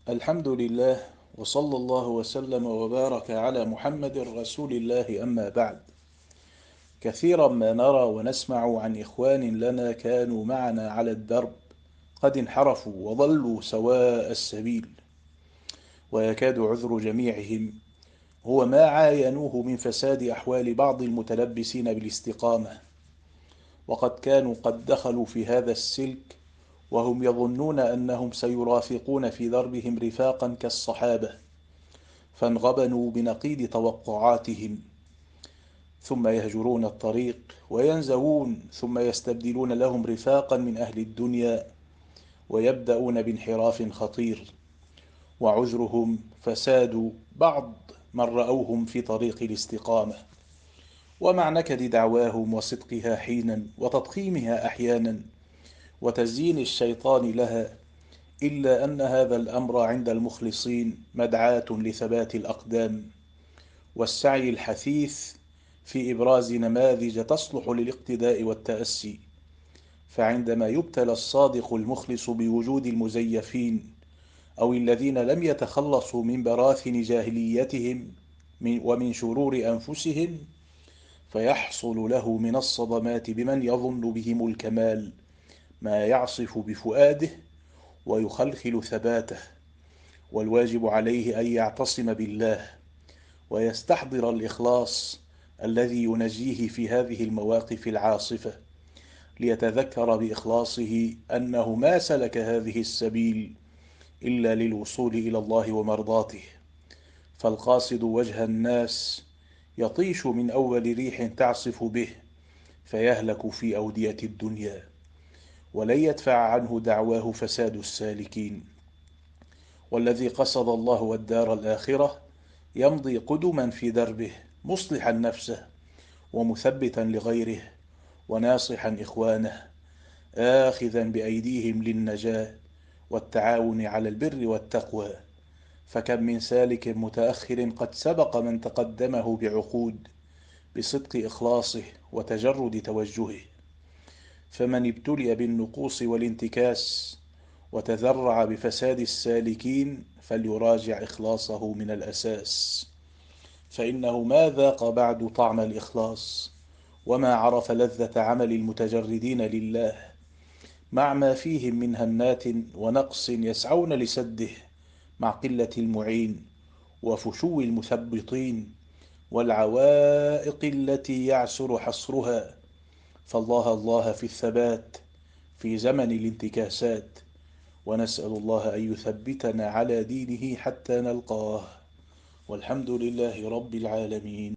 الحمد لله، وصلى الله وسلم وبارك على محمد رسول الله. أما بعد، كثيرا ما نرى ونسمع عن إخوان لنا كانوا معنا على الدرب قد انحرفوا وضلوا سواء السبيل، ويكاد عذر جميعهم هو ما عاينوه من فساد أحوال بعض المتلبسين بالاستقامة، وقد كانوا قد دخلوا في هذا السلك وهم يظنون أنهم سيرافقون في دربهم رفاقا كالصحابة، فانغبنوا بنقيض توقعاتهم، ثم يهجرون الطريق وينزوون، ثم يستبدلون لهم رفاقا من أهل الدنيا ويبدأون بانحراف خطير، وعذرهم فساد بعض من رأوهم في طريق الاستقامة، ومع نكد دعواهم وصدقها حينا وتضخيمها أحيانا وتزيين الشيطان لها، إلا أن هذا الأمر عند المخلصين مدعاة لثبات الأقدام والسعي الحثيث في إبراز نماذج تصلح للاقتداء والتأسي. فعندما يبتلى الصادق المخلص بوجود المزيفين أو الذين لم يتخلصوا من براثن جاهليتهم ومن شرور أنفسهم، فيحصل له من الصدمات بمن يظن بهم الكمال ما يعصف بفؤاده ويخلخل ثباته، والواجب عليه أن يعتصم بالله ويستحضر الإخلاص الذي ينجيه في هذه المواقف العاصفة، ليتذكر بإخلاصه أنه ما سلك هذه السبيل إلا للوصول إلى الله ومرضاته، فالقاصد وجه الناس يطيش من أول ريح تعصف به فيهلك في أودية الدنيا، ولن يدفع عنه دعواه فساد السالكين. والذي قصد الله والدار الآخرة يمضي قدما في دربه، مصلحا نفسه ومثبتا لغيره وناصحا إخوانه، آخذا بأيديهم للنجاة والتعاون على البر والتقوى. فكم من سالك متأخر قد سبق من تقدمه بعقود بصدق إخلاصه وتجرد توجهه، فمن ابتلي بالنقوص والانتكاس وتذرع بفساد السالكين فليراجع إخلاصه من الأساس، فإنه ما ذاق بعد طعم الإخلاص وما عرف لذة عمل المتجردين لله، مع ما فيهم من هنات ونقص يسعون لسده، مع قلة المعين وفشو المثبطين والعوائق التي يعسر حصرها. فالله الله في الثبات في زمن الانتكاسات، ونسأل الله أن يثبتنا على دينه حتى نلقاه، والحمد لله رب العالمين.